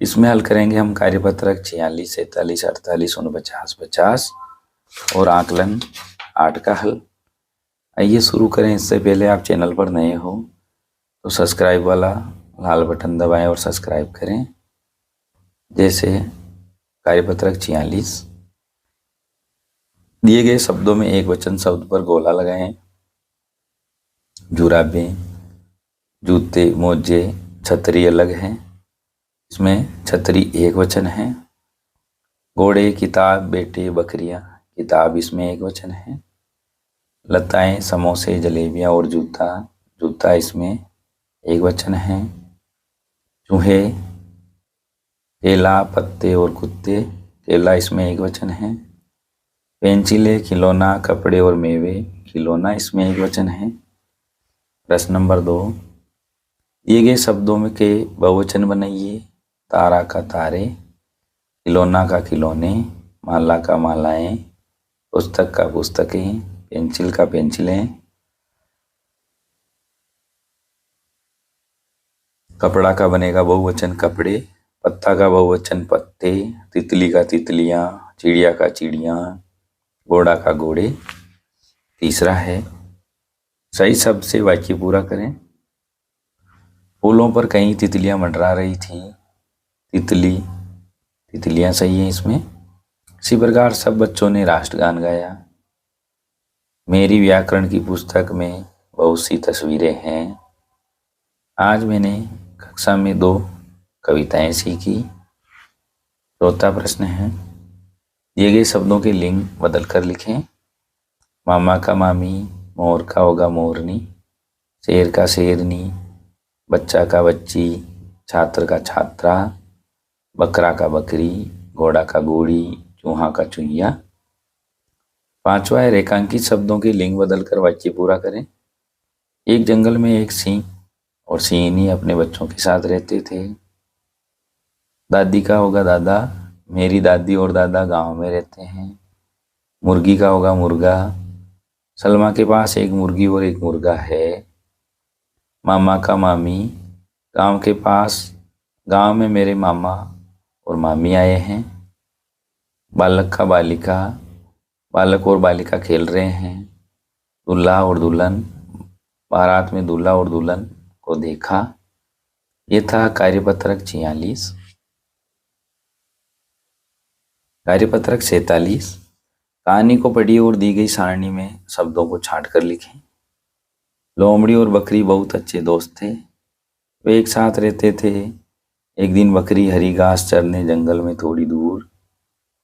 इसमें हल करेंगे हम कार्यपत्रक 46, 47, 48, 49, 50 और आकलन 8 का हल। आइए शुरू करें। इससे पहले आप चैनल पर नए हो तो सब्सक्राइब वाला लाल बटन दबाएं और सब्सक्राइब करें। जैसे कार्यपत्रक 46, दिए गए शब्दों में एक वचन शब्द पर गोला लगाएं। जुराबे, जूते, मोजे, छतरी अलग हैं। इसमें छतरी एक वचन है। घोड़े, किताब, बेटे, बकरियां, किताब इसमें एक वचन है। लताएं, समोसे, जलेबियां और जूता, जूता इसमें एक वचन है। चूहे, केला, पत्ते और कुत्ते, केला इसमें एक वचन है। पेंसिलें, खिलौना, कपड़े और मेवे, खिलौना इसमें एक वचन है। प्रश्न नंबर 2, दिए गए शब्दों में के बहुवचन बनाइए। तारा का तारे, खिलौना का खिलौने, माला का मालाएं, पुस्तक का पुस्तकें, पेंसिल का पेंसिलें, कपड़ा का बनेगा बहुवचन कपड़े, पत्ता का बहुवचन पत्ते, तितली का तितलियां, चिड़िया का चिड़िया, घोड़ा का घोड़े। तीसरा है, सही शब्द से वाक्य पूरा करें। फूलों पर कई तितलियां मंडरा रही थी। तितली, तितलियां सही है इसमें। इसी प्रकार सब बच्चों ने राष्ट्रगान गाया। मेरी व्याकरण की पुस्तक में बहुत सी तस्वीरें हैं। आज मैंने कक्षा में 2 कविताएं सीखी। चौथा प्रश्न है, दिए गए शब्दों के लिंग बदल कर लिखें। मामा का मामी, मोर का होगा मोरनी, शेर का शेरनी, बच्चा का बच्ची, छात्र का छात्रा, बकरा का बकरी, घोड़ा का घोड़ी, चूहा का चूहिया। पांचवा है, रेखांकित शब्दों के लिंग बदलकर वाक्य पूरा करें। एक जंगल में एक सिंह और सिंहनी अपने बच्चों के साथ रहते थे। दादी का होगा दादा, मेरी दादी और दादा गांव में रहते हैं। मुर्गी का होगा मुर्गा, सलमा के पास एक मुर्गी और एक मुर्गा है। मामा का मामी, गांव के पास, गांव में मेरे मामा और मामी आए हैं। बालक का बालिका, बालक और बालिका खेल रहे हैं। दूल्हा और दुल्हन, बारात में दूल्हा और दुल्हन को देखा। ये था कार्यपत्रक 46। कार्यपत्रक 47, कहानी को पढ़िए और दी गई सारणी में शब्दों को छांट कर लिखें। लोमड़ी और बकरी बहुत अच्छे दोस्त थे। वे एक साथ रहते थे। एक दिन बकरी हरी घास चरने जंगल में थोड़ी दूर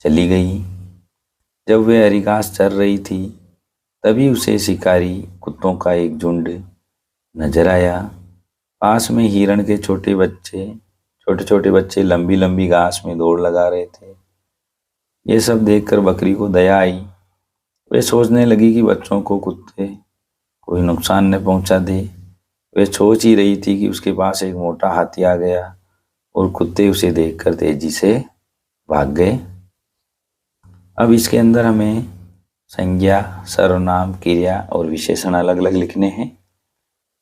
चली गई। जब वे हरी घास चर रही थी तभी उसे शिकारी कुत्तों का एक झुंड नजर आया। पास में हिरण के छोटे छोटे बच्चे लंबी लंबी घास में दौड़ लगा रहे थे। ये सब देखकर बकरी को दया आई। वे सोचने लगी कि बच्चों को कुत्ते कोई नुकसान न पहुंचा दे। वे सोच ही रही थी कि उसके पास एक मोटा हाथी आ गया और कुत्ते उसे देखकर तेजी से भाग गए। अब इसके अंदर हमें संज्ञा, सर्वनाम, क्रिया और विशेषण अलग अलग लिखने हैं।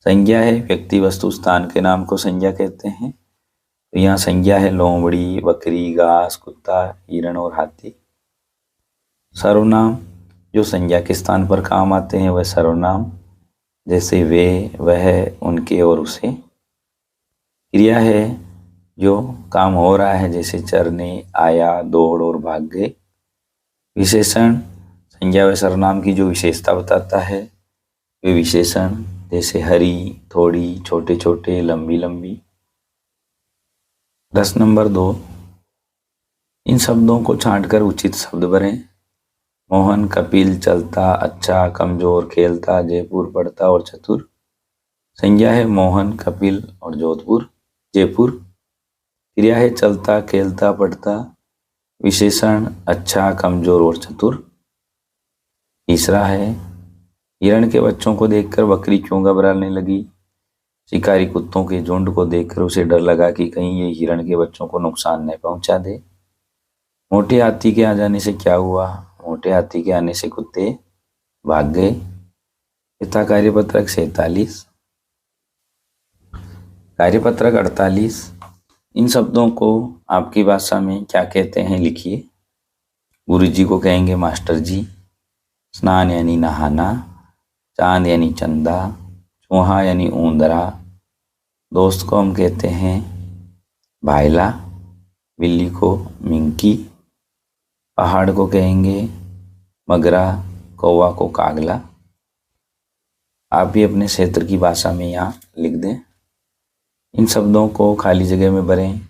संज्ञा है व्यक्ति, वस्तु, स्थान के नाम को संज्ञा कहते हैं। तो यहाँ संज्ञा है लोमड़ी, बकरी, घास, कुत्ता, हिरण और हाथी। सर्वनाम, जो संज्ञा के स्थान पर काम आते हैं वह सर्वनाम, जैसे वे, वह, उनके और उसे। क्रिया है जो काम हो रहा है, जैसे चरने, आया, दौड़ और भाग गए। विशेषण, संज्ञा व सर्वनाम की जो विशेषता बताता है वे विशेषण, जैसे हरी, थोड़ी, छोटे छोटे, लंबी लंबी। प्रश्न नंबर 2, इन शब्दों को छांटकर उचित शब्द भरें। मोहन, कपिल, चलता, अच्छा, कमजोर, खेलता, जयपुर, पढ़ता और चतुर। संज्ञा है मोहन, कपिल और जयपुर। क्रिया है चलता, खेलता, पढ़ता। विशेषण अच्छा, कमजोर और चतुर। तीसरा है, हिरण के बच्चों को देखकर बकरी क्यों घबराने लगी। शिकारी कुत्तों के झुंड को देखकर उसे डर लगा कि कहीं ये हिरण के बच्चों को नुकसान न पहुंचा दे। मोटे हाथी के आ जाने से क्या हुआ। मोटे हाथी के आने से कुत्ते भाग गए। यथा कार्यपत्रक 47। कार्यपत्रक 48, इन शब्दों को आपकी भाषा में क्या कहते हैं लिखिए। गुरुजी को कहेंगे मास्टर जी। स्नान यानी नहाना, चांद यानी चंदा, चूहा यानी ऊंदरा, दोस्त को हम कहते हैं भाईला, बिल्ली को मिंकी, पहाड़ को कहेंगे मगरा, कौवा को कागला। आप भी अपने क्षेत्र की भाषा में यहाँ लिख दें। इन शब्दों को खाली जगह में भरें।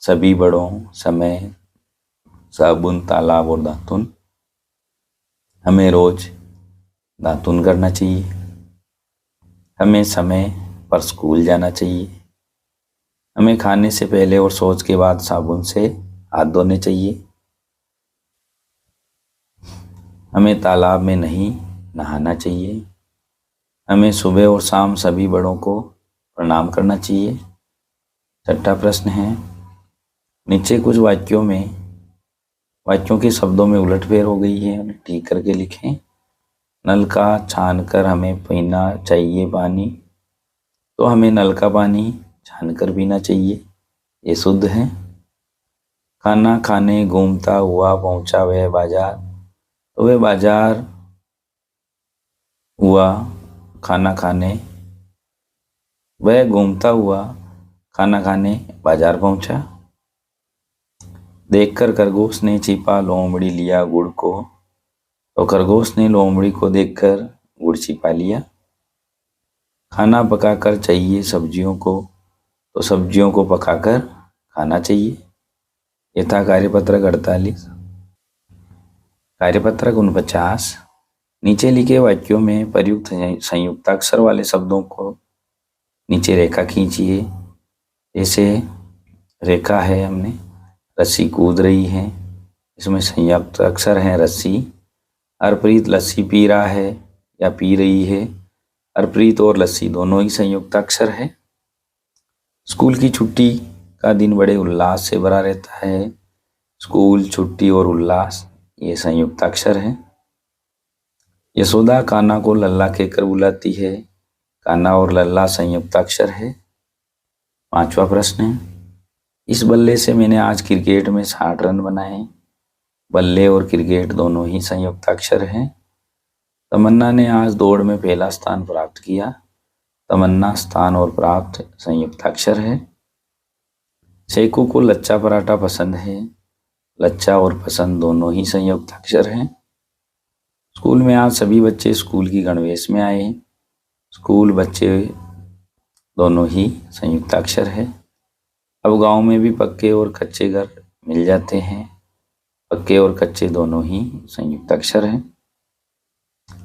सभी बड़ों, समय, साबुन, तालाब और दातुन। हमें रोज दातुन करना चाहिए। हमें समय पर स्कूल जाना चाहिए। हमें खाने से पहले और शौच के बाद साबुन से हाथ धोने चाहिए। हमें तालाब में नहीं नहाना चाहिए। हमें सुबह और शाम सभी बड़ों को प्रणाम करना चाहिए। छठा प्रश्न है, नीचे कुछ वाक्यों के शब्दों में उलटफेर हो गई है, उन्हें ठीक करके लिखें। नल का छानकर हमें पीना चाहिए पानी, तो हमें नल का पानी छानकर पीना चाहिए, ये शुद्ध है। खाना खाने घूमता हुआ पहुंचा वह बाजार, तो वह बाजार हुआ खाना खाने, वह घूमता हुआ खाना खाने बाजार पहुंचा। देखकर खरगोश ने छिपा लोमड़ी लिया गुड़ को, तो खरगोश ने लोमड़ी को देखकर गुड़ छिपा लिया। खाना पकाकर चाहिए सब्जियों को, तो सब्जियों को पकाकर खाना चाहिए। ये था कार्यपत्रक 48। कार्यपत्रक 49। नीचे लिखे वाक्यों में प्रयुक्त संयुक्ताक्षर वाले शब्दों को नीचे रेखा खींचिए। जैसे रेखा है, हमने रस्सी कूद रही है, इसमें संयुक्त अक्षर है रस्सी। हरप्रीत लस्सी पी रहा है या पी रही है। हरप्रीत और लस्सी दोनों ही संयुक्त अक्षर है। स्कूल की छुट्टी का दिन बड़े उल्लास से भरा रहता है। स्कूल, छुट्टी और उल्लास ये संयुक्त अक्षर है। यशोदा कान्हा को लल्ला कहकर बुलाती है। कान्हा और लल्ला संयुक्त अक्षर है। 5वां प्रश्न है, इस बल्ले से मैंने आज क्रिकेट में 60 रन बनाए। बल्ले और क्रिकेट दोनों ही संयुक्त अक्षर हैं। तमन्ना ने आज दौड़ में पहला स्थान प्राप्त किया। तमन्ना, स्थान और प्राप्त संयुक्त अक्षर है। शेखू को लच्छा पराठा पसंद है। लच्छा और पसंद दोनों ही संयुक्त अक्षर हैं। स्कूल में आज सभी बच्चे स्कूल की गणवेश में आए। स्कूल, बच्चे दोनों ही संयुक्त अक्षर है। अब गांव में भी पक्के और कच्चे घर मिल जाते हैं। पक्के और कच्चे दोनों ही संयुक्त अक्षर हैं।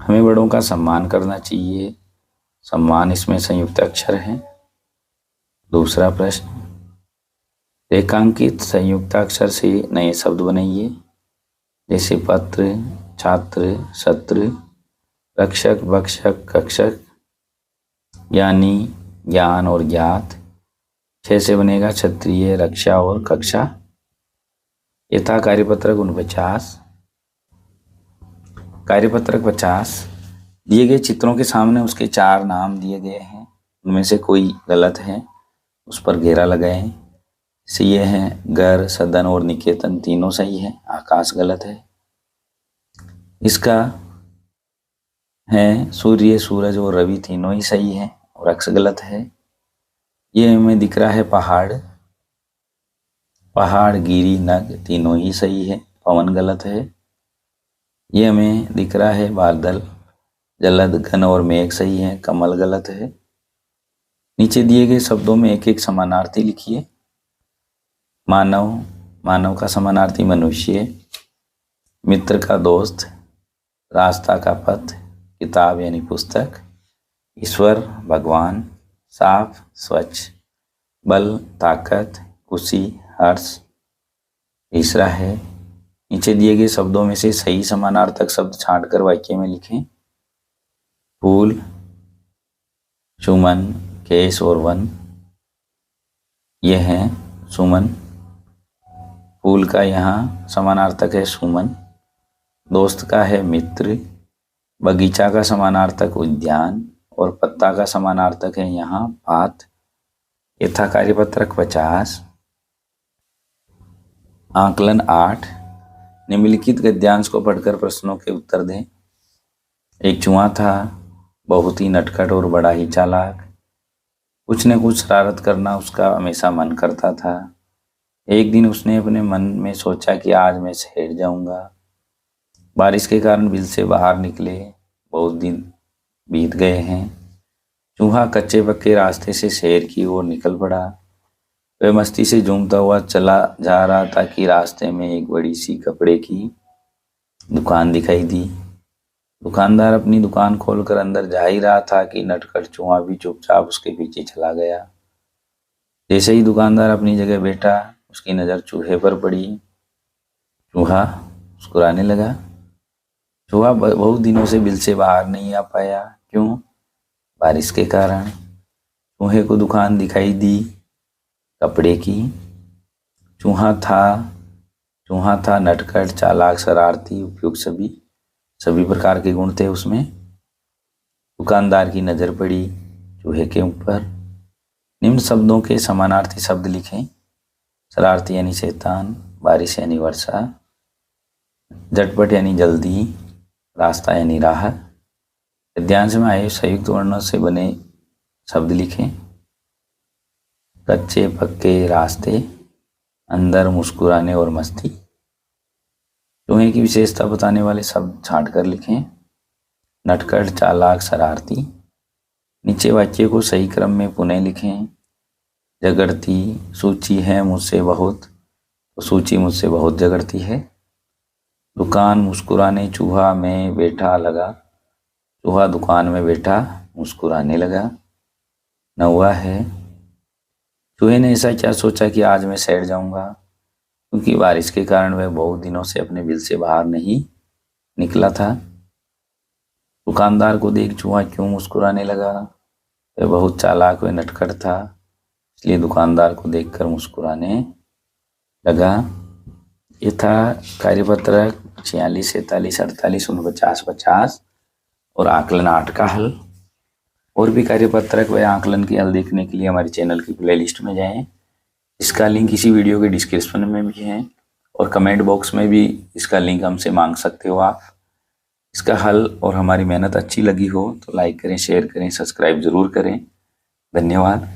हमें बड़ों का सम्मान करना चाहिए। सम्मान इसमें संयुक्त अक्षर है। दूसरा प्रश्न, रेखांकित संयुक्ताक्षर से नए शब्द बनाइए। जैसे पत्र, छात्र, सत्र, रक्षक, भक्षक, कक्षक, यानी, ज्ञान और ज्ञात। 6 से बनेगा क्षत्रिय, रक्षा और कक्षा। ये था कार्यपत्रक 49। कार्यपत्रक 50। दिए गए चित्रों के सामने उसके 4 नाम दिए गए हैं, उनमें से कोई गलत है, उस पर घेरा लगाएं। से ये हैं घर, सदन और निकेतन, तीनों सही है। आकाश गलत है। इसका है सूर्य, सूरज और रवि, तीनों ही सही है और अक्ष गलत है। ये हमें दिख रहा है पहाड़, पहाड़, गिरी, नग, तीनों ही सही है। पवन गलत है। ये हमें दिख रहा है बादल, जलद, घन और मेघ सही है। कमल गलत है। नीचे दिए गए शब्दों में एक एक समानार्थी लिखिए। मानव, मानव का समानार्थी मनुष्य। मित्र का दोस्त। रास्ता का पथ। किताब यानी पुस्तक। ईश्वर भगवान। साफ स्वच्छ। बल ताकत। खुशी हर्ष। तीसरा है, नीचे दिए गए शब्दों में से सही समानार्थक शब्द छांटकर वाक्य में लिखें। फूल, सुमन, केश और वन। ये हैं सुमन। फूल का यहाँ समानार्थक है सुमन। दोस्त का है मित्र। बगीचा का समानार्थक उद्यान और पत्ता का समानार्थक है यहाँ पात। ये था कार्यपत्रक 50। आकलन 8 निम्नलिखित गद्यांश को पढ़कर प्रश्नों के उत्तर दें। एक चूहा था, बहुत ही नटखट और बड़ा ही चालाक। कुछ न कुछ शरारत करना उसका हमेशा मन करता था। एक दिन उसने अपने मन में सोचा कि आज मैं शहर जाऊंगा। बारिश के कारण बिल से बाहर निकले, बहुत दिन बीत गए हैं। चूहा कच्चे पक्के रास्ते से शहर की ओर निकल पड़ा। वह मस्ती से झूमता हुआ चला जा रहा था कि रास्ते में एक बड़ी सी कपड़े की दुकान दिखाई दी। दुकानदार अपनी दुकान खोलकर अंदर जा ही रहा था कि नटखट चूहा भी चुपचाप उसके पीछे चला गया। जैसे ही दुकानदार अपनी जगह बैठा, उसकी नज़र चूहे पर पड़ी। चूहा मुस्कुराने लगा। चूहा बहुत दिनों से बिल से बाहर नहीं आ पाया। क्यों? बारिश के कारण। चूहे को दुकान दिखाई दी कपड़े की। चूहा था नटखट, चालाक, शरारती, उपयुक्त, सभी प्रकार के गुण थे उसमें। दुकानदार की नज़र पड़ी चूहे के ऊपर। निम्न शब्दों के समानार्थी शब्द लिखें। शरारती यानी शैतान, बारिश यानी वर्षा, झटपट यानी जल्दी, रास्ता यानी राह। गद्यांश में आए संयुक्त वर्णों से बने शब्द लिखें। कच्चे पक्के रास्ते, अंदर, मुस्कुराने और मस्ती। चूहे की विशेषता बताने वाले शब्द छांटकर लिखें। नटखट, चालाक, शरारती। नीचे वाक्य को सही क्रम में पुनः लिखें। झगड़ती, सूची है मुझसे बहुत, तो सूची मुझसे बहुत झगड़ती है। दुकान, मुस्कुराने, चूहा में बैठा लगा, चूहा दुकान में बैठा मुस्कुराने लगा। 9वां है, चूहे ने ऐसा क्या सोचा कि आज मैं शहर जाऊंगा, क्योंकि बारिश के कारण वह बहुत दिनों से अपने बिल से बाहर नहीं निकला था। दुकानदार को देख चूहा क्यों मुस्कुराने लगा? वह बहुत चालाक व नटखट था, इसलिए दुकानदार को देखकर मुस्कुराने लगा। ये था कार्यपत्रक 46, 47, 48, 49, 50 और आकलन 8 का हल। और भी कार्यपत्रक व आकलन के हल देखने के लिए हमारे चैनल की प्लेलिस्ट में जाएं। इसका लिंक इसी वीडियो के डिस्क्रिप्शन में भी है और कमेंट बॉक्स में भी इसका लिंक हमसे मांग सकते हो आप। इसका हल और हमारी मेहनत अच्छी लगी हो तो लाइक करें, शेयर करें, सब्सक्राइब जरूर करें। धन्यवाद।